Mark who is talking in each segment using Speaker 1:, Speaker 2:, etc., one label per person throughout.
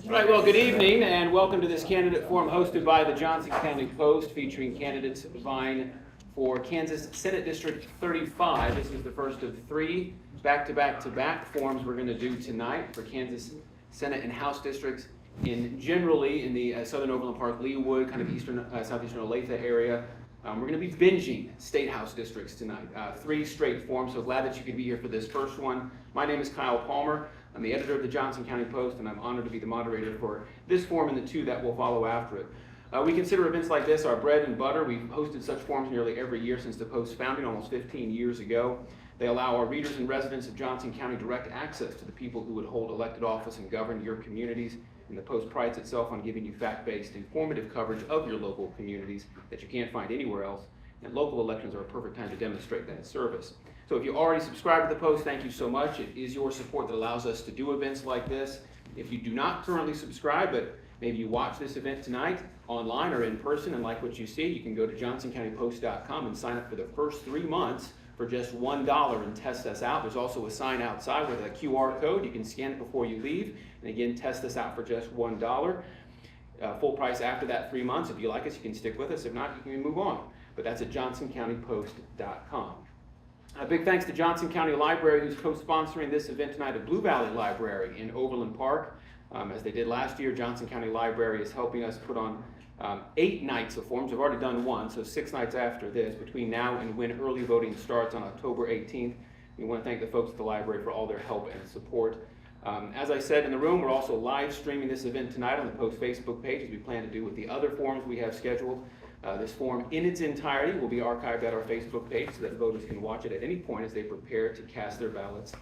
Speaker 1: All right, well, good evening and welcome to this candidate forum hosted by the Johnson County Post, featuring candidates vying for Kansas Senate District 35. This is the first of three back-to-back-to-back forums we're going to do tonight for Kansas Senate and House districts generally in the southern Overland Park, Leawood, kind of eastern, southeastern Olathe area. We're going to be binging state house districts tonight. Three straight forums, so glad that you could be here for this first one. My name is Kyle Palmer. I'm the editor of the Johnson County Post, and I'm honored to be the moderator for this forum and the two that will follow after it. We consider events like this our bread and butter. We've hosted such forums nearly every year since the Post's founding almost 15 years ago. They allow our readers and residents of Johnson County direct access to the people who would hold elected office and govern your communities. And the Post prides itself on giving you fact-based, informative coverage of your local communities that you can't find anywhere else. And local elections are a perfect time to demonstrate that service. So if you already subscribe to the Post, thank you so much. It is your support that allows us to do events like this. If you do not currently subscribe, but maybe you watch this event tonight online or in person and like what you see, you can go to johnsoncountypost.com and sign up for the first 3 months for just $1 and test us out. There's also a sign outside with a QR code. You can scan it before you leave. And again, test us out for just $1. Full price after that 3 months. If you like us, you can stick with us. If not, you can move on. But that's at johnsoncountypost.com. A big thanks to Johnson County Library, who's co-sponsoring this event tonight at Blue Valley Library in Overland Park. As they did last year, Johnson County Library is helping us put on 8 nights of forums. We've already done one, so 6 nights after this, between now and when early voting starts on October 18th. We want to thank the folks at the library for all their help and support. As I said in the room, we're also live streaming this event tonight on the Post Facebook page, as we plan to do with the other forums we have scheduled. This forum in its entirety will be archived at our Facebook page so that voters can watch it at any point as they prepare to cast their ballots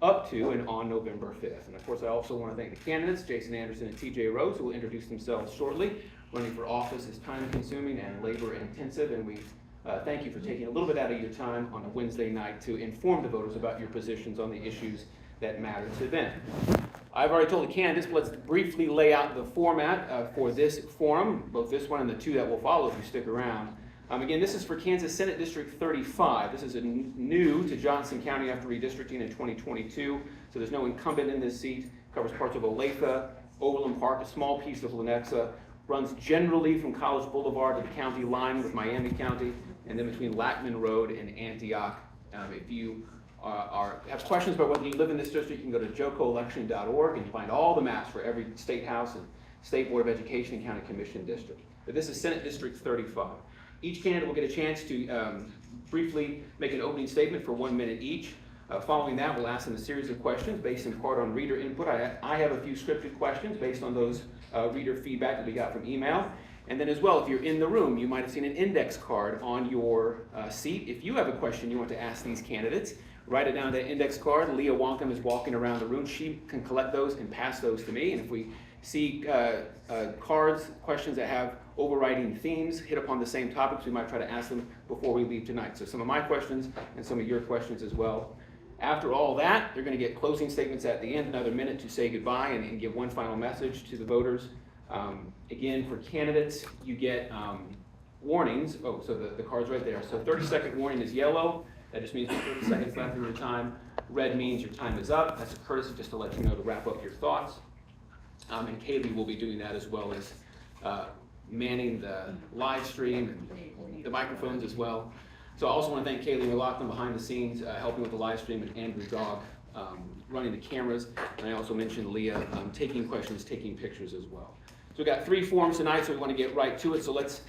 Speaker 1: up to and on November 5th. And of course, I also want to thank the candidates, Jason Anderson and TJ Rose, who will introduce themselves shortly. Running for office is time-consuming and labor-intensive, and we thank you for taking a little bit out of your time on a Wednesday night to inform the voters about your positions on the issues that matter to them. I've already told the candidates, but let's briefly lay out the format for this forum, both this one and the two that will follow if you stick around. Again, this is for Kansas Senate District 35. This is new to Johnson County after redistricting in 2022, so there's no incumbent in this seat. Covers parts of Olathe, Overland Park, a small piece of Lenexa, runs generally from College Boulevard to the county line with Miami County, and then between Lackman Road and Antioch. If you have questions about whether you live in this district, you can go to jocoelection.org and find all the maps for every state house and state board of education and county commission district. But this is Senate District 35. Each candidate will get a chance to briefly make an opening statement for 1 minute each. Following that, we'll ask them a series of questions based in part on reader input. I have a few scripted questions based on those reader feedback that we got from email. And then as well, if you're in the room, you might have seen an index card on your seat. If you have a question you want to ask these candidates, write it down on that index card. Leah Wonkum is walking around the room. She can collect those and pass those to me. And if we see cards, questions that have overriding themes, hit upon the same topics, we might try to ask them before we leave tonight. So some of my questions and some of your questions as well. After all that, they're going to get closing statements at the end, another minute to say goodbye and give one final message to the voters. Again, for candidates, you get warnings. Oh, so the card's right there. So 30-second warning is yellow. That just means 30 seconds left in your time. Red means your time is up. That's a courtesy just to let you know to wrap up your thoughts. And Kaylee will be doing that as well as manning the live stream and the microphones as well. So I also want to thank Kaylee McLaughlin behind the scenes, helping with the live stream, and Andrew Dogg running the cameras. And I also mentioned Leah taking questions, taking pictures as well. So we've got 3 forums tonight, so we want to get right to it. So let's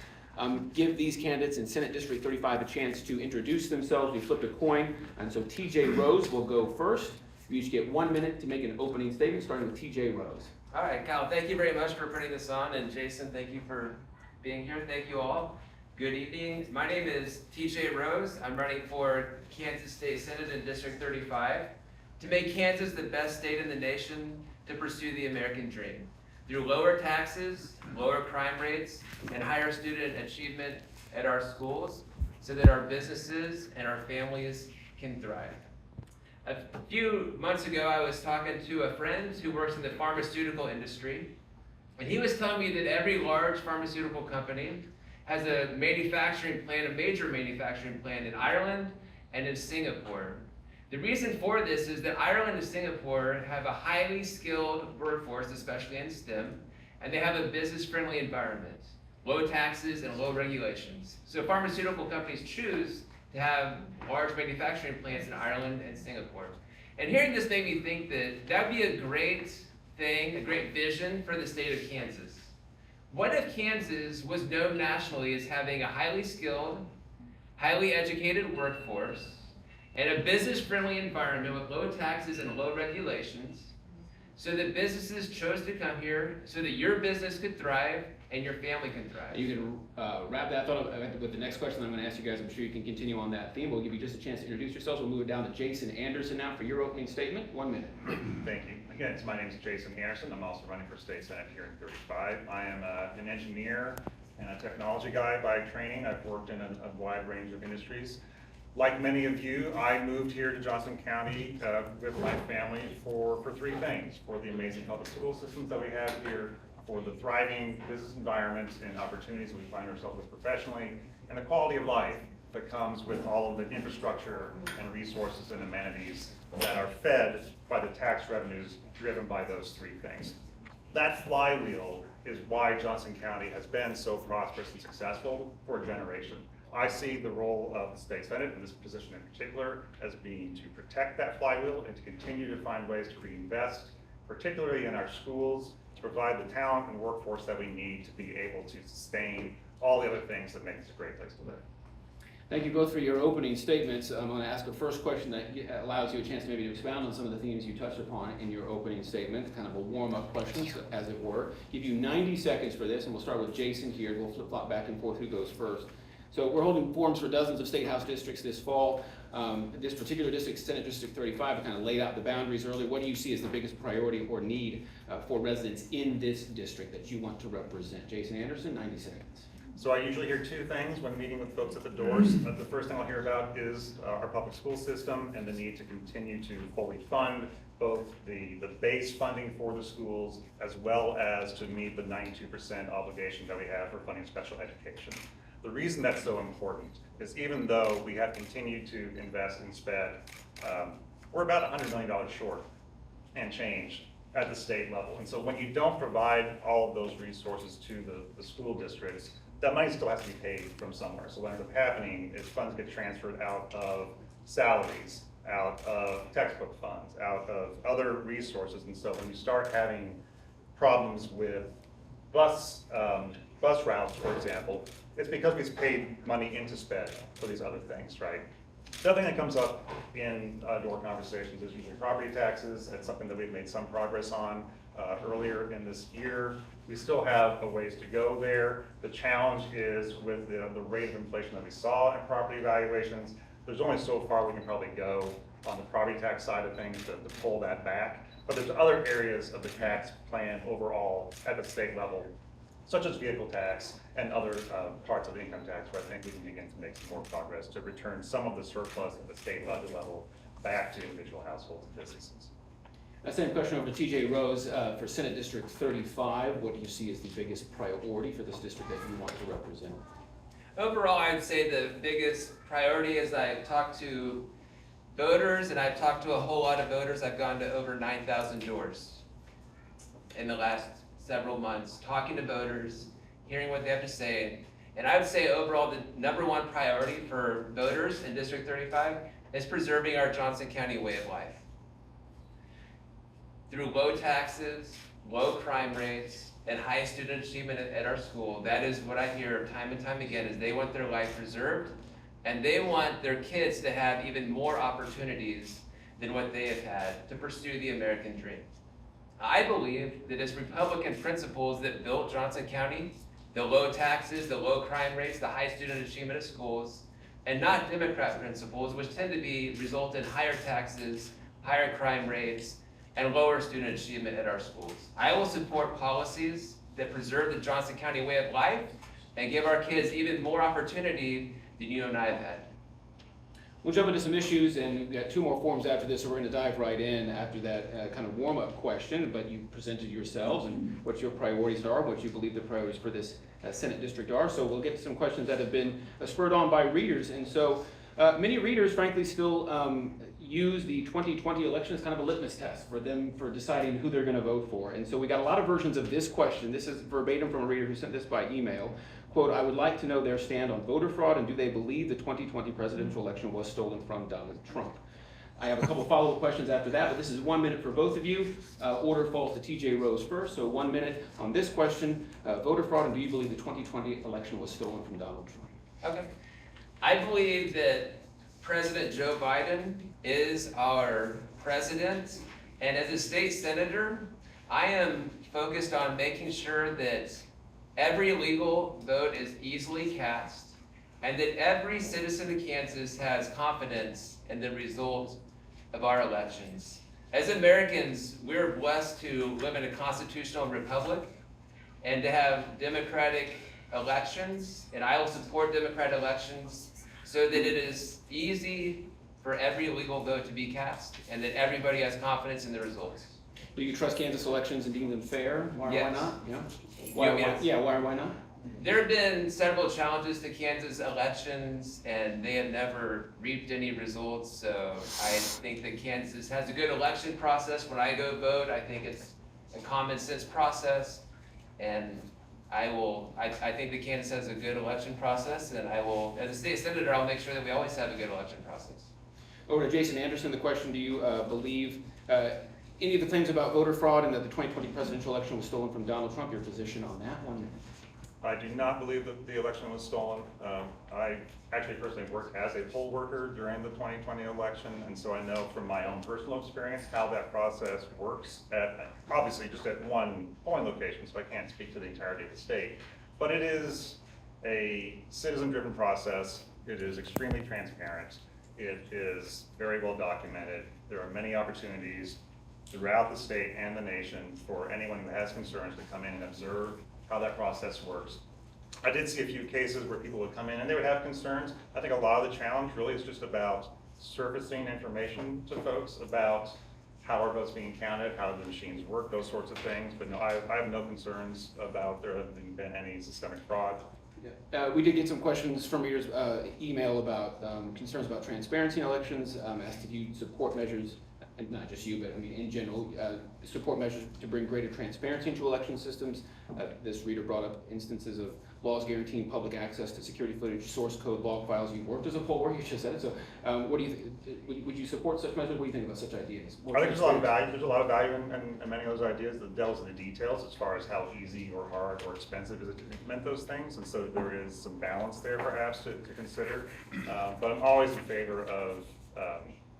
Speaker 1: give these candidates in Senate District 35 a chance to introduce themselves. We flipped a coin, and so TJ Rose will go first. You each get 1 minute to make an opening statement, starting with TJ Rose.
Speaker 2: All right, Kyle, thank you very much for putting this on, and Jason, thank you for being here. Thank you all. Good evening. My name is TJ Rose. I'm running for Kansas State Senate in District 35 to make Kansas the best state in the nation to pursue the American dream through lower taxes, lower crime rates, and higher student achievement at our schools so that our businesses and our families can thrive. A few months ago, I was talking to a friend who works in the pharmaceutical industry, and he was telling me that every large pharmaceutical company has a major manufacturing plant in Ireland and in Singapore. The reason for this is that Ireland and Singapore have a highly skilled workforce, especially in STEM, and they have a business-friendly environment, low taxes and low regulations. So pharmaceutical companies choose to have large manufacturing plants in Ireland and Singapore. And hearing this made me think that that'd be a great thing, a great vision for the state of Kansas. What if Kansas was known nationally as having a highly skilled, highly educated workforce, and a business-friendly environment with low taxes and low regulations, so that businesses chose to come here so that your business could thrive and your family can thrive?
Speaker 1: You can wrap that thought up with the next question I'm going to ask you guys. I'm sure you can continue on that theme. We'll give you just a chance to introduce yourselves. We'll move it down to Jason Anderson now for your opening statement. 1 minute.
Speaker 3: Thank you. Again, my name is Jason Anderson. I'm also running for state senate here in 35. I am an engineer and a technology guy by training. I've worked in a wide range of industries. Like many of you, I moved here to Johnson County with my family for three things: for the amazing public school systems that we have here, for the thriving business environments and opportunities we find ourselves with professionally, and the quality of life that comes with all of the infrastructure and resources and amenities that are fed by the tax revenues driven by those three things. That flywheel is why Johnson County has been so prosperous and successful for a generation. I see the role of the state senate in this position in particular as being to protect that flywheel and to continue to find ways to reinvest, particularly in our schools, to provide the talent and workforce that we need to be able to sustain all the other things that make this a great place to live.
Speaker 1: Thank you both for your opening statements. I'm going to ask a first question that allows you a chance maybe to expound on some of the themes you touched upon in your opening statement, kind of a warm-up question, as it were. Give you 90 seconds for this, and we'll start with Jason here. We'll flip-flop back and forth who goes first. So we're holding forums for dozens of state house districts this fall. This particular district, Senate District 35, kind of laid out the boundaries earlier. What do you see as the biggest priority or need for residents in this district that you want to represent? Jason Anderson, 90 seconds.
Speaker 3: So I usually hear two things when meeting with folks at the doors. The first thing I'll hear about is our public school system and the need to continue to fully fund both the base funding for the schools as well as to meet the 92% obligation that we have for funding special education. The reason that's so important is even though we have continued to invest in SPED, we're about $100 million short and change at the state level. And so when you don't provide all of those resources to the school districts, that money still has to be paid from somewhere. So what ends up happening is funds get transferred out of salaries, out of textbook funds, out of other resources. And so when you start having problems with bus routes, for example, it's because we've paid money into SPED for these other things, right? The other thing that comes up in door conversations is usually property taxes. That's something that we've made some progress on earlier in this year. We still have a ways to go there. The challenge is with the rate of inflation that we saw in property valuations, there's only so far we can probably go on the property tax side of things to pull that back. But there's other areas of the tax plan overall at the state level, such as vehicle tax and other parts of the income tax, where I think we can begin to make some more progress to return some of the surplus at the state budget level back to individual households and businesses.
Speaker 1: Same question over to TJ Rose for Senate District 35. What do you see as the biggest priority for this district that you want to represent?
Speaker 2: Overall, I'd say the biggest priority is I've talked to voters, and I've talked to a whole lot of voters. I've gone to over 9,000 doors in the last several months, talking to voters, hearing what they have to say. And I would say overall the #1 priority for voters in District 35 is preserving our Johnson County way of life. Through low taxes, low crime rates, and high student achievement at our school, that is what I hear time and time again, is they want their life preserved, and they want their kids to have even more opportunities than what they have had to pursue the American dream. I believe that it's Republican principles that built Johnson County, the low taxes, the low crime rates, the high student achievement of schools, and not Democrat principles, which tend to result in higher taxes, higher crime rates, and lower student achievement at our schools. I will support policies that preserve the Johnson County way of life and give our kids even more opportunity than you and I have had.
Speaker 1: We'll jump into some issues, and we've got 2 more forums after this, so we're going to dive right in after that kind of warm-up question. But you presented yourselves and what your priorities are, what you believe the priorities for this Senate district are. So we'll get to some questions that have been spurred on by readers. And so many readers, frankly, still use the 2020 election as kind of a litmus test for them for deciding who they're going to vote for. And so we got a lot of versions of this question. This is verbatim from a reader who sent this by email. Quote, I would like to know their stand on voter fraud and do they believe the 2020 presidential election was stolen from Donald Trump? I have a couple follow-up questions after that, but this is 1 minute for both of you. Order falls to TJ Rose first, so 1 minute on this question. Voter fraud, and do you believe the 2020 election was stolen from Donald Trump?
Speaker 2: Okay. I believe that President Joe Biden is our president, and as a state senator, I am focused on making sure that every legal vote is easily cast, and that every citizen of Kansas has confidence in the result of our elections. As Americans, we're blessed to live in a constitutional republic and to have democratic elections, and I will support democratic elections so that it is easy for every legal vote to be cast and that everybody has confidence in the results.
Speaker 1: Do you trust Kansas elections and deem them fair? Why
Speaker 2: Yes.
Speaker 1: not? Yeah.
Speaker 2: Yes.
Speaker 1: Yeah, why not?
Speaker 2: There have been several challenges to Kansas elections, and they have never reaped any results, so I think that Kansas has a good election process. When I go vote, I think it's a common sense process, and I think that Kansas has a good election process, and I will, as a state senator, I'll make sure that we always have a good election process.
Speaker 1: Over to Jason Anderson, the question, do you believe any of the things about voter fraud and that the 2020 presidential election was stolen from Donald Trump, your position on that one?
Speaker 3: I do not believe that the election was stolen. I actually personally worked as a poll worker during the 2020 election, and so I know from my own personal experience how that process works at, obviously just at one polling location, so I can't speak to the entirety of the state. But it is a citizen-driven process. It is extremely transparent. It is very well documented. There are many opportunities throughout the state and the nation for anyone who has concerns to come in and observe how that process works. I did see a few cases where people would come in and they would have concerns. I think a lot of the challenge really is just about surfacing information to folks about how our votes being counted, how the machines work, those sorts of things. But no, I have no concerns about there having been any systemic fraud.
Speaker 1: We did get some questions from readers email about concerns about transparency in elections, asked if you support measures, and not just you, but I mean in general, support measures to bring greater transparency into election systems. This reader brought up instances of laws guaranteeing public access to security footage, source code, log files. You worked as a poll worker, you just said it. So what do you would you support such measures? What do you think about such ideas?
Speaker 3: I think there's a lot of value. There's a lot of value in many of those ideas. The devil's in the details as far as how easy or hard or expensive is it to implement those things, and so there is some balance there perhaps to consider. But I'm always in favor of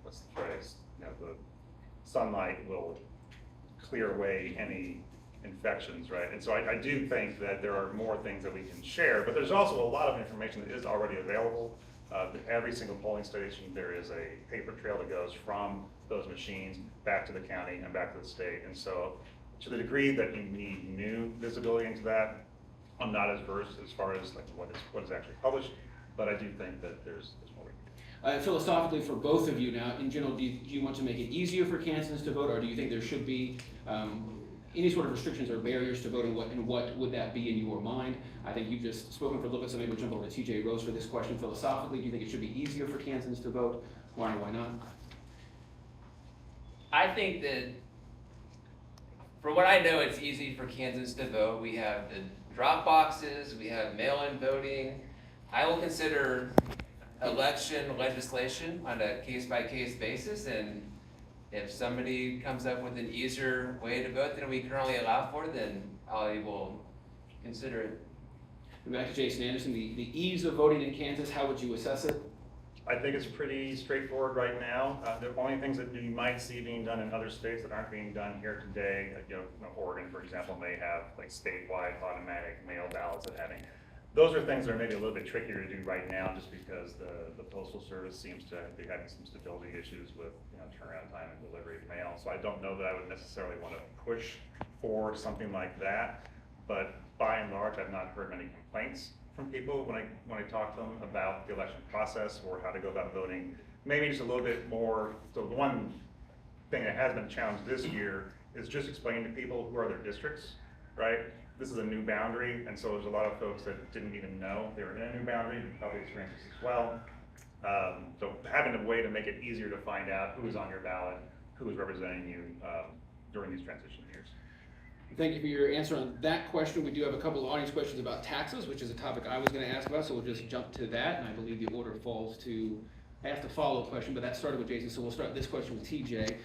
Speaker 3: what's the phrase? You know, the sunlight will clear away any infections, right? And so I do think that there are more things that we can share, but there's also a lot of information that is already available. At every single polling station, there is a paper trail that goes from those machines back to the county and back to the state. And so to the degree that you need new visibility into that, I'm not as versed as far as like what is actually published, but I do think that there's more we can do.
Speaker 1: Philosophically, for both of you now, in general, do you want to make it easier for Kansans to vote, or do you think there should be any sort of restrictions or barriers to voting? What would that be in your mind? I think you've just spoken for a little bit, so maybe we'll jump over to TJ Rose for this question. Philosophically, do you think it should be easier for Kansans to vote? Why or why not?
Speaker 2: I think that, from what I know, it's easy for Kansans to vote. We have the drop boxes, we have mail-in voting. I will consider election legislation on a case-by-case basis, and if somebody comes up with an easier way to vote than we currently allow for, then I will consider it.
Speaker 1: Back to Jason Anderson, the ease of voting in Kansas, how would you assess it?
Speaker 3: I think it's pretty straightforward right now. The only things that you might see being done in other states that aren't being done here today, Oregon, for example, may have like statewide automatic mail ballots and having. Those are things that are maybe a little bit trickier to do right now, just because the Postal Service seems to be having some stability issues with turnaround time and delivery of mail. So I don't know that I would necessarily want to push for something like that. But by and large, I've not heard many complaints from people when I talk to them about the election process or how to go about voting. Maybe just a little bit more. So the one thing that has been challenged this year is just explaining to people who are their districts, right? This is a new boundary, and so there's a lot of folks that didn't even know they were in a new boundary, and probably experienced this as well. So having a way to make it easier to find out who is on your ballot, who is representing you during these transition years.
Speaker 1: Thank you for your answer on that question. We do have a couple of audience questions about taxes, which is a topic I was going to ask about, so we'll just jump to that. And I believe the order falls to, I have to follow a question, but that started with Jason, so we'll start this question with TJ.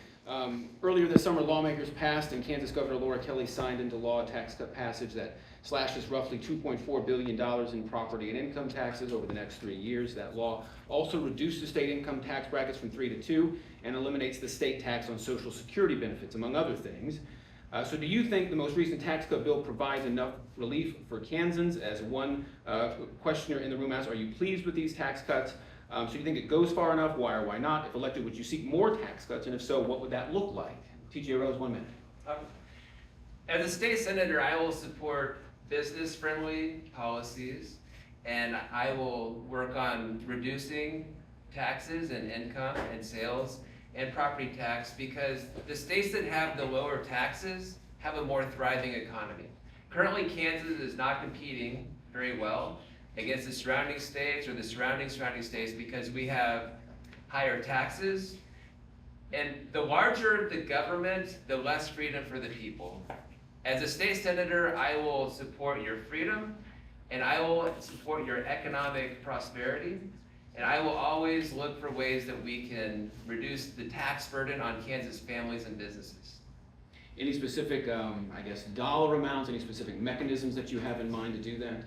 Speaker 1: Earlier this summer, lawmakers passed and Kansas Governor Laura Kelly signed into law a tax cut passage that slashes roughly $2.4 billion in property and income taxes over the next 3 years. That law also reduced the state income tax brackets from 3 to 2 and eliminates the state tax on Social Security benefits, among other things. So do you think the most recent tax cut bill provides enough relief for Kansans? As one questioner in the room asked, are you pleased with these tax cuts? So do you think it goes far enough? Why or why not? If elected, would you seek more tax cuts? And if so, what would that look like? TJ Rose, 1 minute.
Speaker 2: As a state senator, I will support business-friendly policies, and I will work on reducing taxes and income and sales and property tax, because the states that have the lower taxes have a more thriving economy. Currently, Kansas is not competing very well against the surrounding states or the surrounding states because we have higher taxes. And the larger the government, the less freedom for the people. As a state senator, I will support your freedom and I will support your economic prosperity. And I will always look for ways that we can reduce the tax burden on Kansas families and businesses.
Speaker 1: Any specific, I guess, dollar amounts, any specific mechanisms that you have in mind to do that?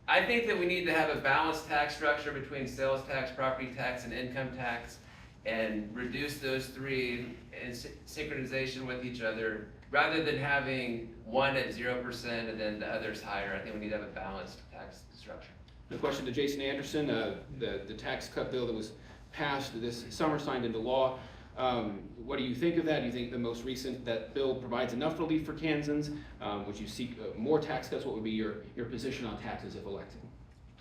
Speaker 2: I think that we need to have a balanced tax structure between sales tax, property tax, and income tax, and reduce those three in synchronization with each other, rather than having one at 0% and then the others higher. I think we need to have a balanced tax structure.
Speaker 1: A question to Jason Anderson, the tax cut bill that was passed this summer, signed into law. What do you think of that? Do you think the most recent, that bill provides enough relief for Kansans? Would you seek more tax cuts? What would be your position on taxes if elected?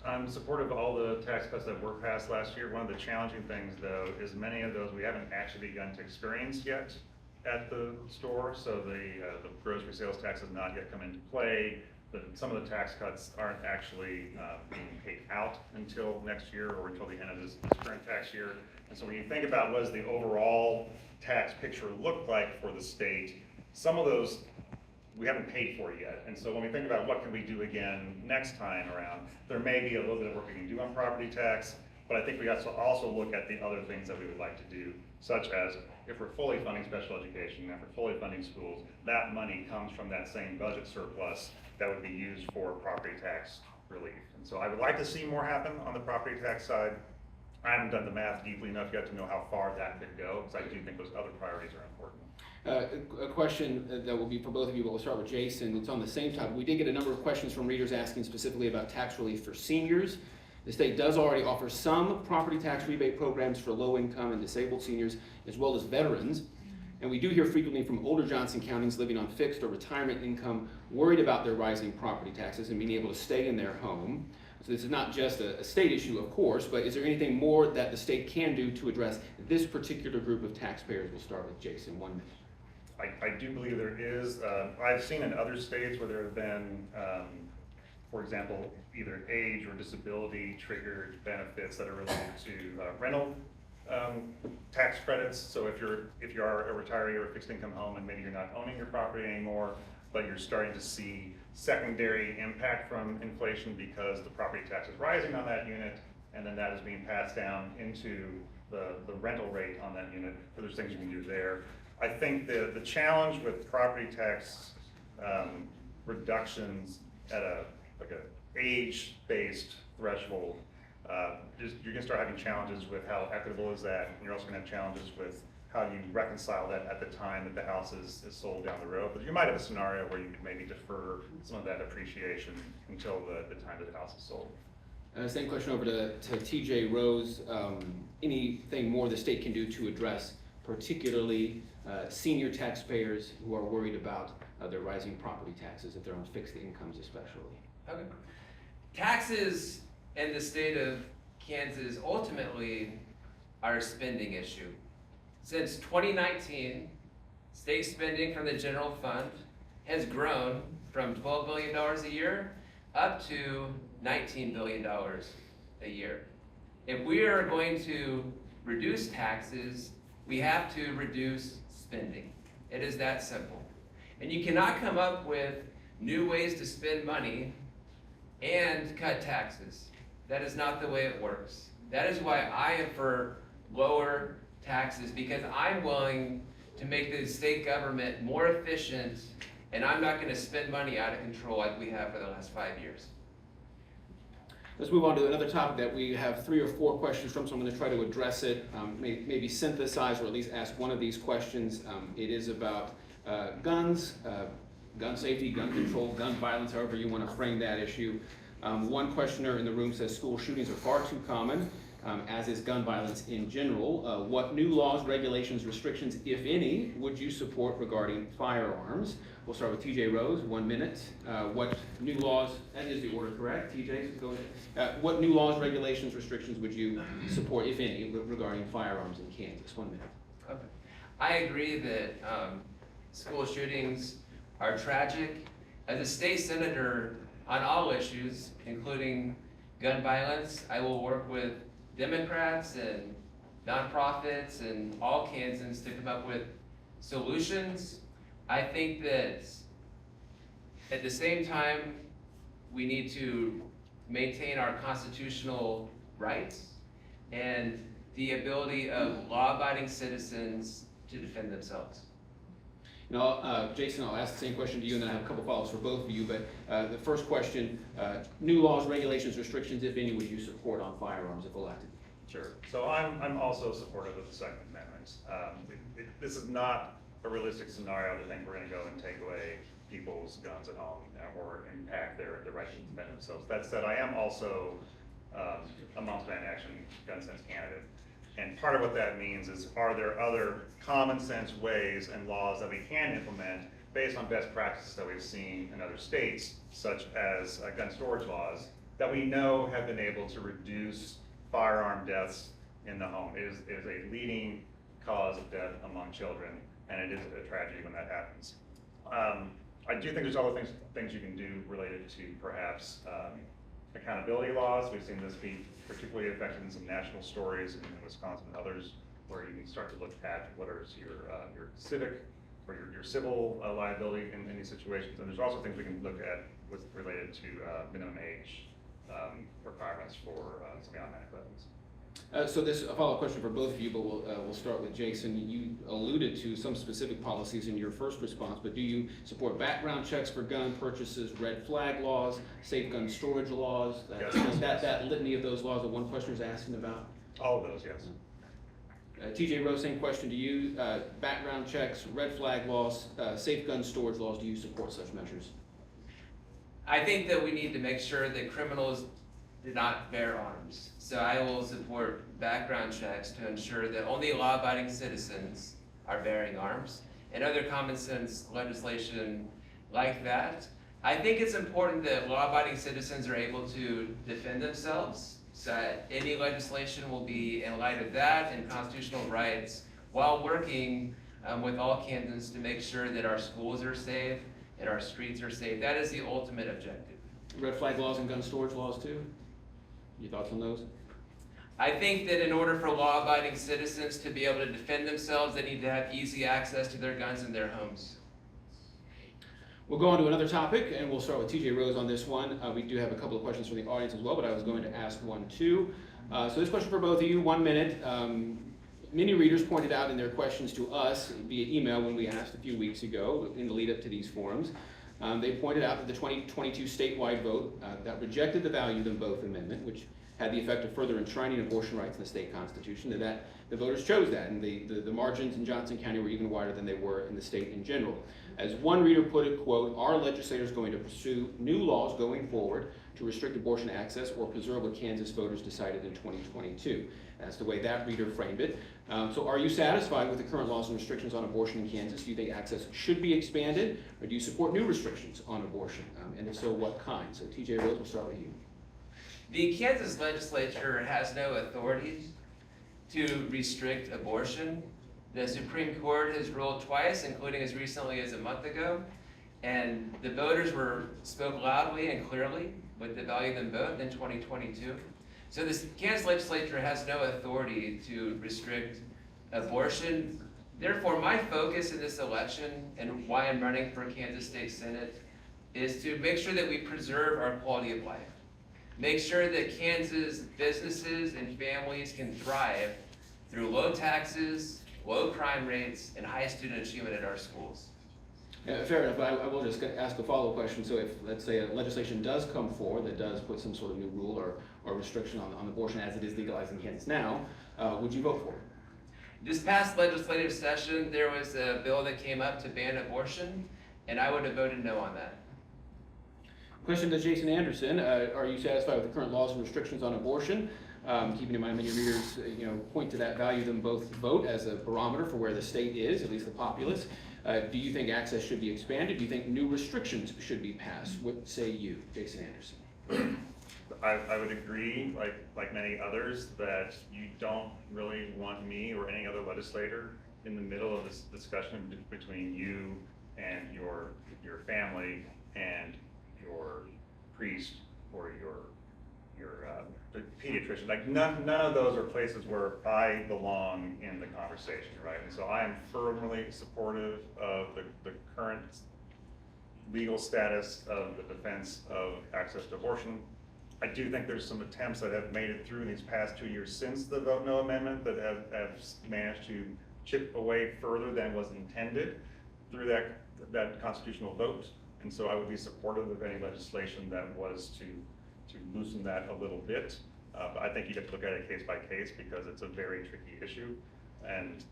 Speaker 3: I'm supportive of all the tax cuts that were passed last year. One of the challenging things, though, is many of those we haven't actually begun to experience yet at the store. So the grocery sales tax has not yet come into play. Some of the tax cuts aren't actually being paid out until next year or until the end of this current tax year. And so when you think about what does the overall tax picture look like for the state, some of those we haven't paid for yet. And so when we think about what can we do again next time around, there may be a little bit of work we can do on property tax, but I think we have to also look at the other things that we would like to do, such as if we're fully funding special education, if we're fully funding schools, that money comes from that same budget surplus that would be used for property tax relief. And so I would like to see more happen on the property tax side. I haven't done the math deeply enough yet to know how far that could go, because I do think those other priorities are important.
Speaker 1: A question that will be for both of you, but we'll start with Jason. It's on the same topic. We did get a number of questions from readers asking specifically about tax relief for seniors. The state does already offer some property tax rebate programs for low-income and disabled seniors, as well as veterans. And we do hear frequently from older Johnson counties living on fixed or retirement income worried about their rising property taxes and being able to stay in their home. So this is not just a state issue, of course, but is there anything more that the state can do to address this particular group of taxpayers? We'll start with Jason, 1 minute.
Speaker 3: I do believe there is. I've seen in other states where there have been, for example, either age or disability triggered benefits that are related to rental tax credits. So if you are a retiree or a fixed income home and maybe you're not owning your property anymore, but you're starting to see secondary impact from inflation because the property tax is rising on that unit, and then that is being passed down into the rental rate on that unit. So there's things you can do there. I think the challenge with property tax reductions at a age-based threshold, you're gonna start having challenges with how equitable is that, and you're also gonna have challenges with how you reconcile that at the time that the house is sold down the road. But you might have a scenario where you could maybe defer some of that appreciation until the time that the house is sold.
Speaker 1: Same question over to TJ Rose. Anything more the state can do to address particularly senior taxpayers who are worried about their rising property taxes, if they're on fixed incomes especially?
Speaker 2: Okay. Taxes in the state of Kansas ultimately are a spending issue. Since 2019, state spending from the general fund has grown from $12 billion a year up to $19 billion a year. If we are going to reduce taxes, we have to reduce spending. It is that simple. And you cannot come up with new ways to spend money and cut taxes. That is not the way it works. That is why I am for lower taxes, because I'm willing to make the state government more efficient, and I'm not gonna spend money out of control like we have for the last 5 years.
Speaker 1: Let's move on to another topic that we have 3 or 4 questions from, so I'm going to try to address it, maybe synthesize or at least ask one of these questions. It is about guns, gun safety, gun control, gun violence, however you want to frame that issue. One questioner in the room says school shootings are far too common, as is gun violence in general. What new laws, regulations, restrictions, if any, would you support regarding firearms? We'll start with TJ Rose, 1 minute. What new laws, that is the order, correct? TJ, go ahead. What new laws, regulations, restrictions would you support, if any, regarding firearms in Kansas? 1 minute.
Speaker 2: Okay. I agree that school shootings are tragic. As a state senator on all issues, including gun violence, I will work with Democrats and nonprofits and all Kansans to come up with solutions. I think that at the same time, we need to maintain our constitutional rights and the ability of law-abiding citizens to defend themselves.
Speaker 1: You know, Jason, I'll ask the same question to you, and then I have a couple follows for both of you. But the first question, new laws, regulations, restrictions, if any, would you support on firearms if elected?
Speaker 3: Sure. So I'm also supportive of the Second Amendment. This is not a realistic scenario to think we're going to go and take away people's guns at home or impact their right to defend themselves. That said, I am also a multi-ban action gun sense candidate. And part of what that means is, are there other common sense ways and laws that we can implement based on best practices that we've seen in other states, such as gun storage laws, that we know have been able to reduce firearm deaths in the home. It is a leading cause of death among children, and it is a tragedy when that happens. I do think there's other things you can do related to perhaps accountability laws. We've seen this be particularly effective in some national stories in Wisconsin and others, where you can start to look at what is your civic or your civil liability in these situations. And there's also things we can look at related to minimum age requirements for semi-automatic weapons.
Speaker 1: So this is a follow-up question for both of you, but we'll start with Jason. You alluded to some specific policies in your first response, but do you support background checks for gun purchases, red flag laws, safe gun storage laws?
Speaker 3: Yes.
Speaker 1: That litany of those laws that one questioner is asking about?
Speaker 3: All of those, yes.
Speaker 1: TJ Rose, same question to you. Background checks, red flag laws, safe gun storage laws, do you support such measures?
Speaker 2: I think that we need to make sure that criminals do not bear arms. So I will support background checks to ensure that only law-abiding citizens are bearing arms, and other common sense legislation like that. I think it's important that law-abiding citizens are able to defend themselves. So any legislation will be in light of that and constitutional rights, while working with all Kansans to make sure that our schools are safe and our streets are safe. That is the ultimate objective.
Speaker 1: Red flag laws and gun storage laws too? Your thoughts on those?
Speaker 2: I think that in order for law-abiding citizens to be able to defend themselves, they need to have easy access to their guns in their homes.
Speaker 1: We'll go on to another topic, and we'll start with TJ Rose on this one. We do have a couple of questions from the audience as well, but I was going to ask one too. So this question for both of you, 1 minute. Many readers pointed out in their questions to us via email when we asked a few weeks ago in the lead up to these forums. They pointed out that the 2022 statewide vote that rejected the Value Them Both amendment, which had the effect of further enshrining abortion rights in the state constitution, that the voters chose that, and the margins in Johnson County were even wider than they were in the state in general. As one reader put it, quote, "Are legislators going to pursue new laws going forward to restrict abortion access or preserve what Kansas voters decided in 2022? That's the way that reader framed it. So are you satisfied with the current laws and restrictions on abortion in Kansas? Do you think access should be expanded, or do you support new restrictions on abortion? And if so, what kind? So TJ Rose, we'll start with you.
Speaker 2: The Kansas legislature has no authority to restrict abortion. The Supreme Court has ruled twice, including as recently as a month ago, and the voters spoke loudly and clearly with the Value Them Both in 2022. So the Kansas legislature has no authority to restrict abortion. Therefore, my focus in this election and why I'm running for Kansas State Senate is to make sure that we preserve our quality of life. Make sure that Kansas businesses and families can thrive through low taxes, low crime rates, and high student achievement at our schools.
Speaker 1: Fair enough, but I will just ask a follow-up question. So if, let's say, a legislation does come forward that does put some sort of new rule or restriction on abortion as it is legalized in Kansas now, would you vote for it?
Speaker 2: This past legislative session, there was a bill that came up to ban abortion, and I would have voted no on that.
Speaker 1: Question to Jason Anderson, are you satisfied with the current laws and restrictions on abortion? Keeping in mind many readers point to that, value them both vote as a barometer for where the state is, at least the populace. Do you think access should be expanded? Do you think new restrictions should be passed? What say you, Jason Anderson?
Speaker 3: I would agree, like many others, that you don't really want me or any other legislator in the middle of this discussion between you and your family and your priest or your pediatrician. Like none of those are places where I belong in the conversation, right? And so I am firmly supportive of the current legal status of the defense of access to abortion. I do think there's some attempts that have made it through in these past 2 years since the Vote No amendment that have managed to chip away further than was intended through that constitutional vote. And so I would be supportive of any legislation that was to loosen that a little bit. But I think you have to look at it case by case because it's a very tricky issue. And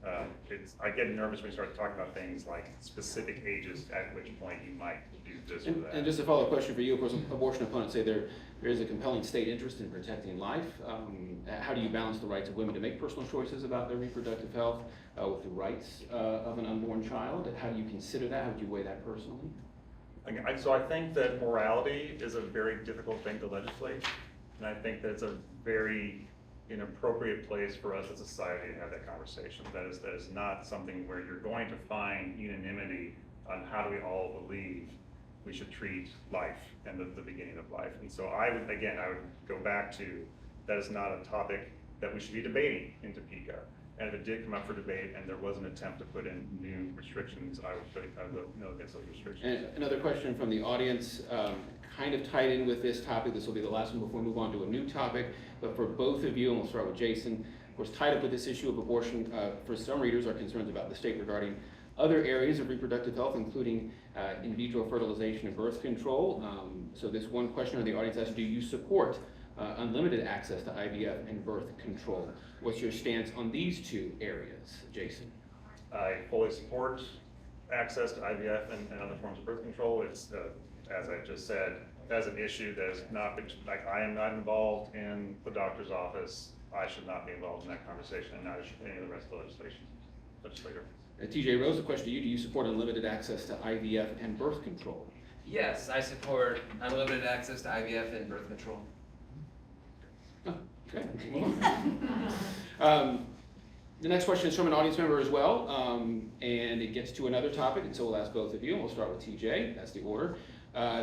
Speaker 3: I get nervous when you start talking about things like specific ages at which point you might do this or that.
Speaker 1: And just a follow-up question for you, of course, abortion opponents say there is a compelling state interest in protecting life. How do you balance the rights of women to make personal choices about their reproductive health with the rights of an unborn child? How do you consider that? How would you weigh that personally?
Speaker 3: So I think that morality is a very difficult thing to legislate. And I think that it's a very inappropriate place for us as a society to have that conversation. That is not something where you're going to find unanimity on how do we all believe we should treat life and the beginning of life. And so I would go back to, that is not a topic that we should be debating in Topeka. And if it did come up for debate and there was an attempt to put in new restrictions, I would vote no against those restrictions.
Speaker 1: And another question from the audience, kind of tied in with this topic. This will be the last one before we move on to a new topic. But for both of you, and we'll start with Jason, of course, tied up with this issue of abortion, for some readers are concerns about the state regarding other areas of reproductive health, including in vitro fertilization and birth control. So this one question of the audience asks, do you support unlimited access to IVF and birth control? What's your stance on these two areas, Jason?
Speaker 3: I fully support access to IVF and other forms of birth control. It's, as I just said, as an issue that is not, like I am not involved in the doctor's office. I should not be involved in that conversation, and neither should any of the rest of the legislator.
Speaker 1: TJ Rose, a question to you. Do you support unlimited access to IVF and birth control?
Speaker 2: Yes, I support unlimited access to IVF and birth control.
Speaker 1: Oh, okay. The next question is from an audience member as well, and it gets to another topic, and so we'll ask both of you, and we'll start with TJ. That's the order.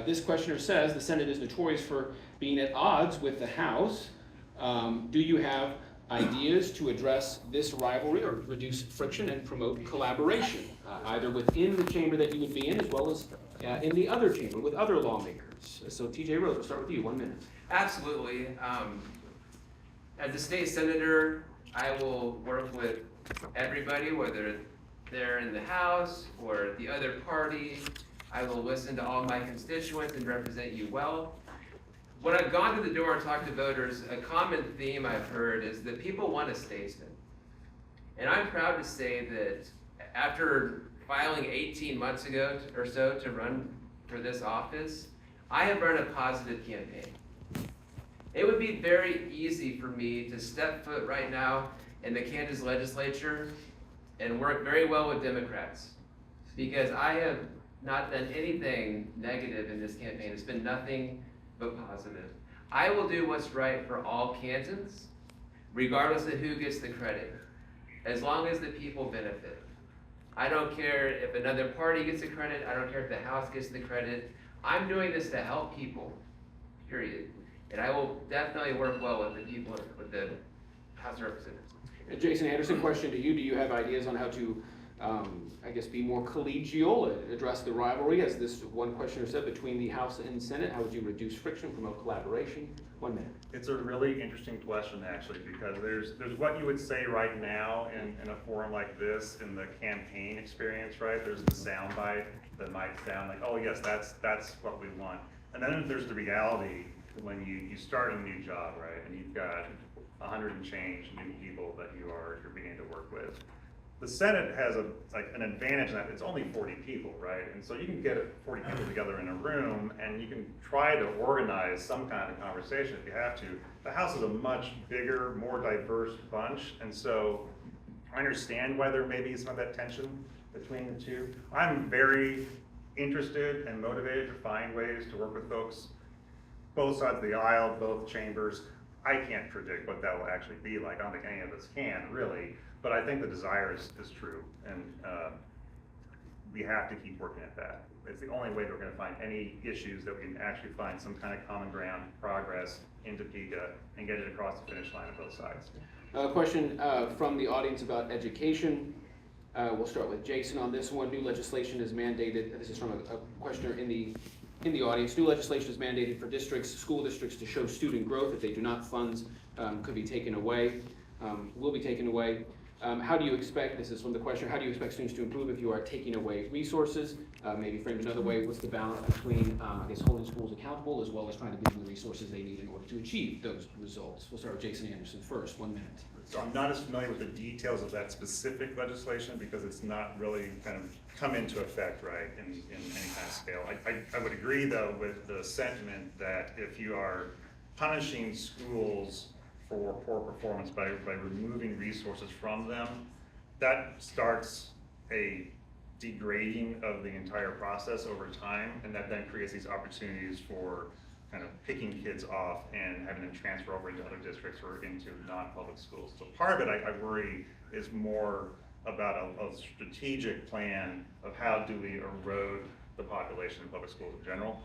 Speaker 1: This questioner says, the Senate is notorious for being at odds with the House. Do you have ideas to address this rivalry or reduce friction and promote collaboration, either within the chamber that you would be in as well as in the other chamber with other lawmakers? So TJ Rose, we'll start with you, 1 minute.
Speaker 2: Absolutely. As a state senator, I will work with everybody, whether they're in the House or the other party. I will listen to all my constituents and represent you well. When I've gone to the door and talked to voters, a common theme I've heard is that people want a statesman. And I'm proud to say that after filing 18 months ago or so to run for this office, I have run a positive campaign. It would be very easy for me to step foot right now in the Kansas legislature and work very well with Democrats, because I have not done anything negative in this campaign. It's been nothing but positive. I will do what's right for all Kansans, regardless of who gets the credit, as long as the people benefit. I don't care if another party gets the credit. I don't care if the House gets the credit. I'm doing this to help people, period. And I will definitely work well with the people, with the House of Representatives.
Speaker 1: Jason Anderson, question to you. Do you have ideas on how to, I guess, be more collegial, address the rivalry, as this one questioner said, between the House and Senate? How would you reduce friction, promote collaboration? 1 minute.
Speaker 3: It's a really interesting question, actually, because there's what you would say right now in a forum like this, in the campaign experience, right? There's the soundbite that might sound like, oh yes, that's what we want. And then there's the reality when you start a new job, right? And you've got 100 and change new people that you're beginning to work with. The Senate has an advantage in that it's only 40 people, right? And so you can get 40 people together in a room and you can try to organize some kind of conversation if you have to. The House is a much bigger, more diverse bunch, and so I understand why there may be some of that tension between the two. I'm very interested and motivated to find ways to work with folks both sides of the aisle, both chambers. I can't predict what that will actually be like. I don't think any of us can, really. But I think the desire is true, and we have to keep working at that. It's the only way that we're going to find any issues that we can actually find some kind of common ground, progress in Topeka, and get it across the finish line on both sides.
Speaker 1: Question from the audience about education. We'll start with Jason on this one. New legislation is mandated. This is from a questioner in the audience. New legislation is mandated for school districts to show student growth. If they do not, funds could be taken away, will be taken away. How do you expect, this is from the questioner, how do you expect students to improve if you are taking away resources? Maybe framed another way, what's the balance between, I guess, holding schools accountable as well as trying to give them the resources they need in order to achieve those results? We'll start with Jason Anderson first, 1 minute.
Speaker 3: So I'm not as familiar with the details of that specific legislation because it's not really kind of come into effect, right, in any kind of scale. I would agree, though, with the sentiment that if you are punishing schools for poor performance by removing resources from them, that starts a degrading of the entire process over time, and that then creates these opportunities for kind of picking kids off and having them transfer over into other districts or into non-public schools. So part of it, I worry, is more about a strategic plan of how do we erode the population in public schools in general.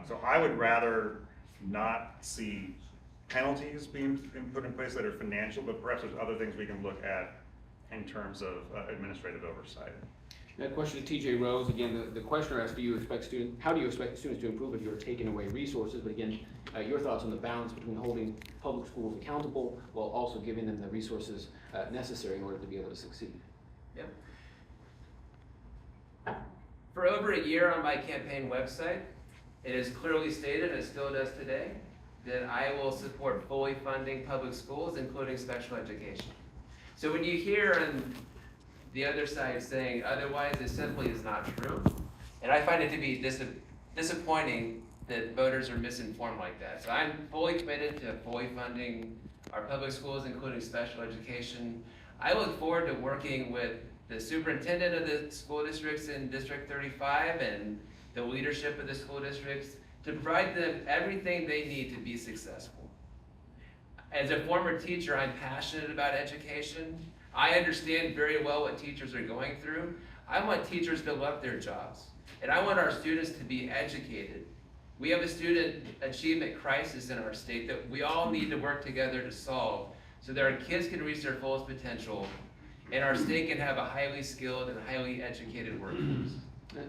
Speaker 3: So I would rather not see penalties being put in place that are financial, but perhaps there's other things we can look at in terms of administrative oversight.
Speaker 1: Now, question to TJ Rose. Again, the questioner asked, how do you expect students to improve if you're taking away resources? But again, your thoughts on the balance between holding public schools accountable while also giving them the resources necessary in order to be able to succeed.
Speaker 2: Yep. For over a year on my campaign website, it is clearly stated, and it still does today, that I will support fully funding public schools, including special education. So when you hear on the other side saying otherwise, it simply is not true. And I find it to be disappointing that voters are misinformed like that. So I'm fully committed to fully funding our public schools, including special education. I look forward to working with the superintendent of the school districts in District 35 and the leadership of the school districts to provide them everything they need to be successful. As a former teacher, I'm passionate about education. I understand very well what teachers are going through. I want teachers to love their jobs, and I want our students to be educated. We have a student achievement crisis in our state that we all need to work together to solve so that our kids can reach their fullest potential and our state can have a highly skilled and highly educated workforce.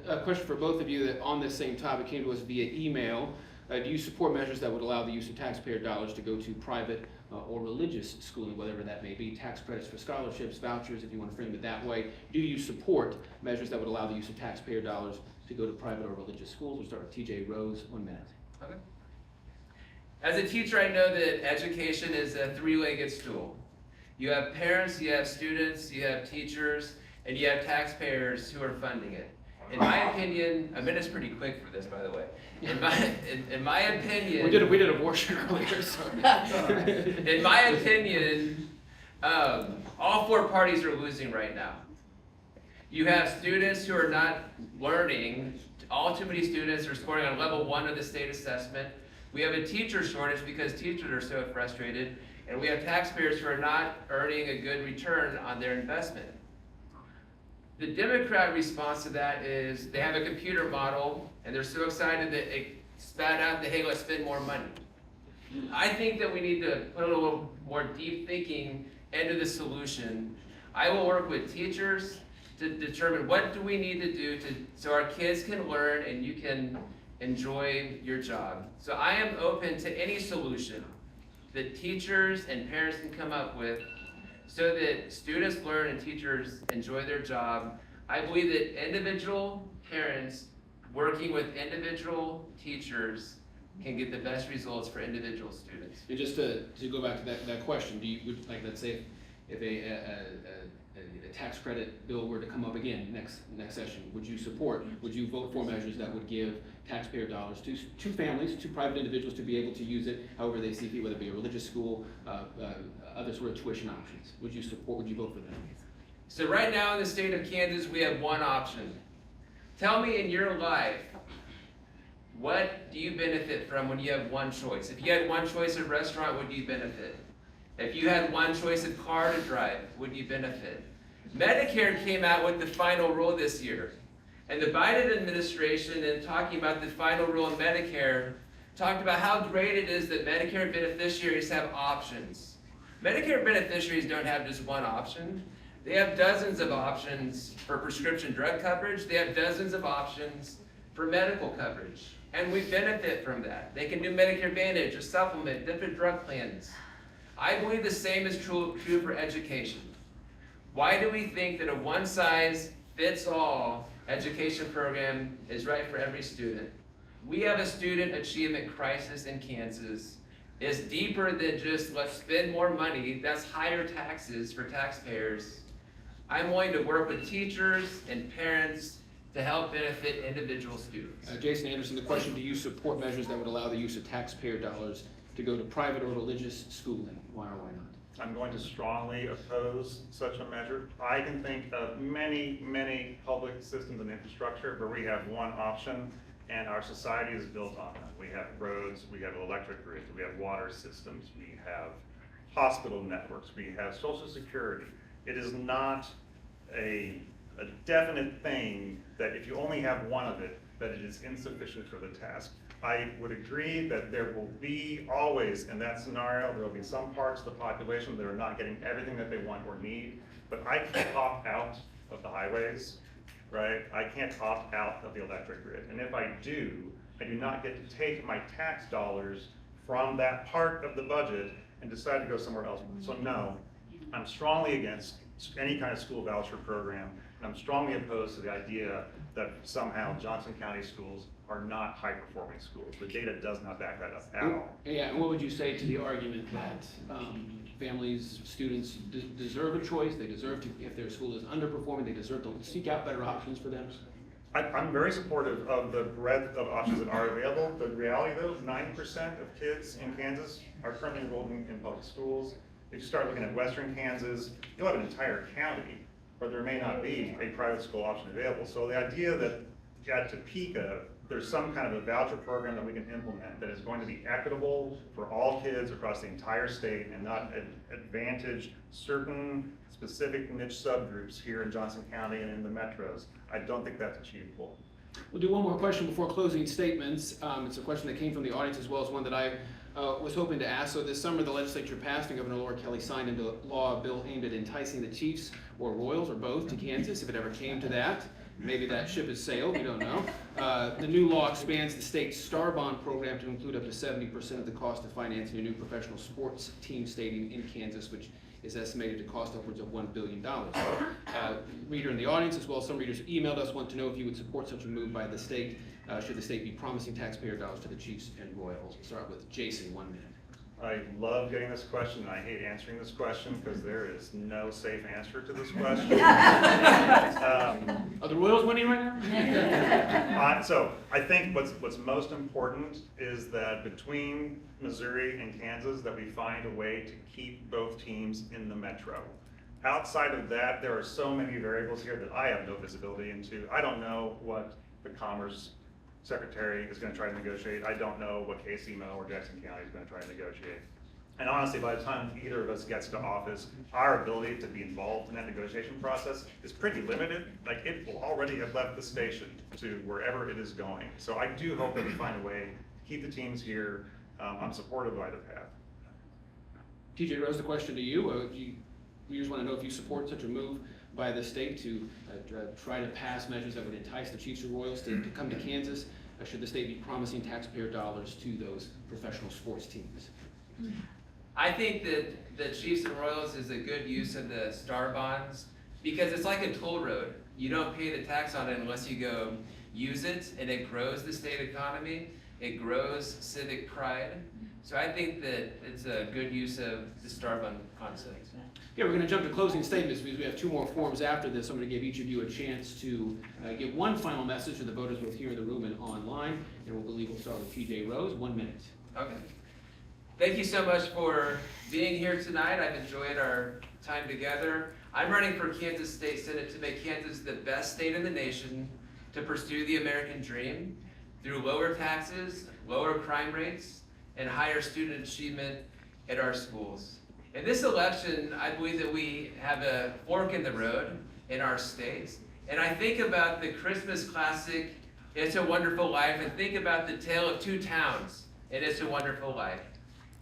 Speaker 1: A question for both of you that on this same topic came to us via email. Do you support measures that would allow the use of taxpayer dollars to go to private or religious schooling, whatever that may be, tax credits for scholarships, vouchers, if you want to frame it that way? Do you support measures that would allow the use of taxpayer dollars to go to private or religious schools? We'll start with TJ Rose, 1 minute.
Speaker 2: Okay. As a teacher, I know that education is a three-legged stool. You have parents, you have students, you have teachers, and you have taxpayers who are funding it. In my opinion, I mean, it's pretty quick for this, by the way. In my opinion,
Speaker 1: we did abortion earlier. So.
Speaker 2: In my opinion, all four parties are losing right now. You have students who are not learning. All too many students are scoring on level 1 of the state assessment. We have a teacher shortage because teachers are so frustrated, and we have taxpayers who are not earning a good return on their investment. The Democrat response to that is they have a computer model and they're so excited that it spat out that, hey, let's spend more money. I think that we need to put a little more deep thinking into the solution. I will work with teachers to determine what do we need to do so our kids can learn and you can enjoy your job. So I am open to any solution that teachers and parents can come up with so that students learn and teachers enjoy their job. I believe that individual parents working with individual teachers can get the best results for individual students.
Speaker 1: And just to go back to that question, would, like, let's say if a tax credit bill were to come up again next session, would you vote for measures that would give taxpayer dollars to families, to private individuals to be able to use it however they see fit, whether it be a religious school, other sort of tuition options? Would you vote for that?
Speaker 2: So right now in the state of Kansas, we have one option. Tell me in your life, what do you benefit from when you have one choice? If you had one choice of restaurant, would you benefit? If you had one choice of car to drive, would you benefit? Medicare came out with the final rule this year. And the Biden administration, in talking about the final rule in Medicare, talked about how great it is that Medicare beneficiaries have options. Medicare beneficiaries don't have just one option. They have dozens of options for prescription drug coverage. They have dozens of options for medical coverage. And we benefit from that. They can do Medicare Advantage, a supplement, different drug plans. I believe the same is true for education. Why do we think that a one-size-fits-all education program is right for every student? We have a student achievement crisis in Kansas. It's deeper than just let's spend more money. That's higher taxes for taxpayers. I'm willing to work with teachers and parents to help benefit individual students.
Speaker 1: Jason Anderson, the question, do you support measures that would allow the use of taxpayer dollars to go to private or religious schooling? Why or why not?
Speaker 3: I'm going to strongly oppose such a measure. I can think of many, many public systems and infrastructure where we have one option and our society is built on that. We have roads, we have electric grids, we have water systems, we have hospital networks, we have social security. It is not a definite thing that if you only have one of it, that it is insufficient for the task. I would agree that there will be always, in that scenario, there will be some parts of the population that are not getting everything that they want or need, but I can't opt out of the highways, right? I can't opt out of the electric grid. And if I do not get to take my tax dollars from that part of the budget and decide to go somewhere else. So no, I'm strongly against any kind of school voucher program, and I'm strongly opposed to the idea that somehow Johnson County schools are not high-performing schools. The data does not back that up at all.
Speaker 1: Yeah, and what would you say to the argument that families, students deserve a choice, they deserve to, if their school is underperforming, they deserve to seek out better options for them?
Speaker 3: I'm very supportive of the breadth of options that are available. The reality though, 9% of kids in Kansas are currently enrolled in public schools. If you start looking at Western Kansas, you'll have an entire county where there may not be a private school option available. So the idea that at Topeka, there's some kind of a voucher program that we can implement that is going to be equitable for all kids across the entire state and not advantage certain specific niche subgroups here in Johnson County and in the metros. I don't think that's achievable.
Speaker 1: We'll do one more question before closing statements. It's a question that came from the audience as well as one that I was hoping to ask. So this summer, the legislature passed and Governor Laura Kelly signed into law a bill aimed at enticing the Chiefs or Royals or both to Kansas, if it ever came to that. Maybe that ship has sailed, we don't know. The new law expands the state's Star Bond program to include up to 70% of the cost of financing a new professional sports team stadium in Kansas, which is estimated to cost upwards of $1 billion. Reader in the audience, as well as some readers who emailed us, want to know if you would support such a move by the state, should the state be promising taxpayer dollars to the Chiefs and Royals. We'll start with Jason, 1 minute.
Speaker 3: I love getting this question, and I hate answering this question because there is no safe answer to this question.
Speaker 1: Are the Royals winning right now?
Speaker 3: So I think what's most important is that between Missouri and Kansas, that we find a way to keep both teams in the metro. Outside of that, there are so many variables here that I have no visibility into. I don't know what the Commerce Secretary is going to try to negotiate. I don't know what KCMO or Jackson County is going to try to negotiate. And honestly, by the time either of us gets to office, our ability to be involved in that negotiation process is pretty limited. Like, it will already have left the station to wherever it is going. So I do hope that we find a way to keep the teams here, I'm supportive of either path.
Speaker 1: TJ Rose, the question to you. We just want to know if you support such a move by the state to try to pass measures that would entice the Chiefs or Royals to come to Kansas. Should the state be promising taxpayer dollars to those professional sports teams?
Speaker 2: I think that the Chiefs and Royals is a good use of the star bonds because it's like a toll road. You don't pay the tax on it unless you go use it, and it grows the state economy. It grows civic pride. So I think that it's a good use of the star bond concept.
Speaker 1: Yeah, we're going to jump to closing statements because we have 2 more forms after this. I'm going to give each of you a chance to give one final message to the voters both here in the room and online. And we'll start with TJ Rose. 1 minute.
Speaker 2: Okay. Thank you so much for being here tonight. I've enjoyed our time together. I'm running for Kansas State Senate to make Kansas the best state in the nation to pursue the American dream through lower taxes, lower crime rates, and higher student achievement at our schools. In this election, I believe that we have a fork in the road in our state. And I think about the Christmas classic, It's a Wonderful Life, and think about the tale of 2 towns in It's a Wonderful Life.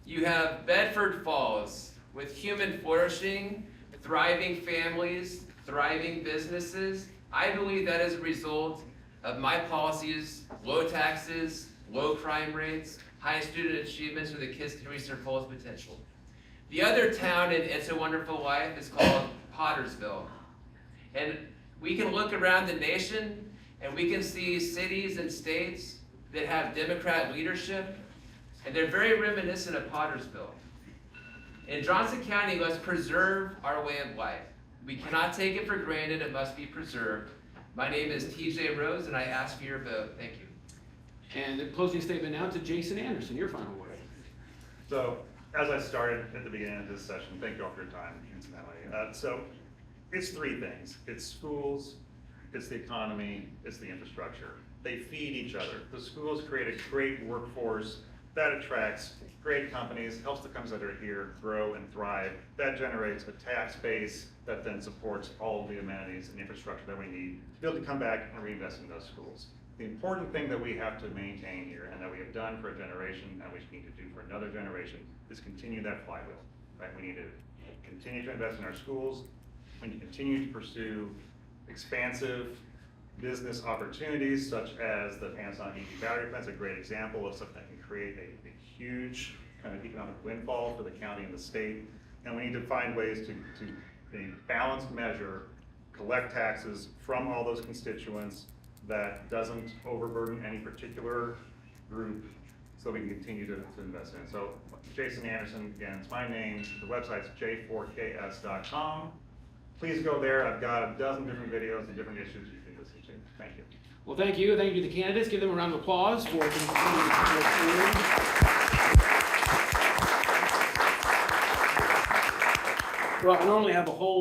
Speaker 2: You have Bedford Falls with human flourishing, thriving families, thriving businesses. I believe that is a result of my policies, low taxes, low crime rates, high student achievements for the kids to reach their fullest potential. The other town in It's a Wonderful Life is called Pottersville. And we can look around the nation and we can see cities and states that have Democrat leadership, and they're very reminiscent of Pottersville. In Johnson County, let's preserve our way of life. We cannot take it for granted, it must be preserved. My name is TJ Rose, and I ask for your vote. Thank you.
Speaker 1: And the closing statement now to Jason Anderson, your final word.
Speaker 3: So, as I started at the beginning of this session, thank you all for your time, incidentally. So, it's 3 things. It's schools, it's the economy, it's the infrastructure. They feed each other. The schools create a great workforce that attracts great companies, helps the companies that are here grow and thrive. That generates a tax base that then supports all of the amenities and infrastructure that we need to be able to come back and reinvest in those schools. The important thing that we have to maintain here, and that we have done for a generation, and we need to do for another generation, is continue that flywheel. Right? We need to continue to invest in our schools. We need to continue to pursue expansive business opportunities, such as the Panasonic EV battery plant. It's a great example of something that can create a huge kind of economic windfall for the county and the state. And we need to find ways to in a balanced measure, collect taxes from all those constituents that doesn't overburden any particular group, so we can continue to invest in it. So Jason Anderson, again, it's my name. The website's j4ks.com. Please go there. I've got a dozen different videos and different issues you can listen to. Thank you.
Speaker 1: Well, thank you. Thank you to the candidates. Give them a round of applause for continuing to work through. Well, I normally have a whole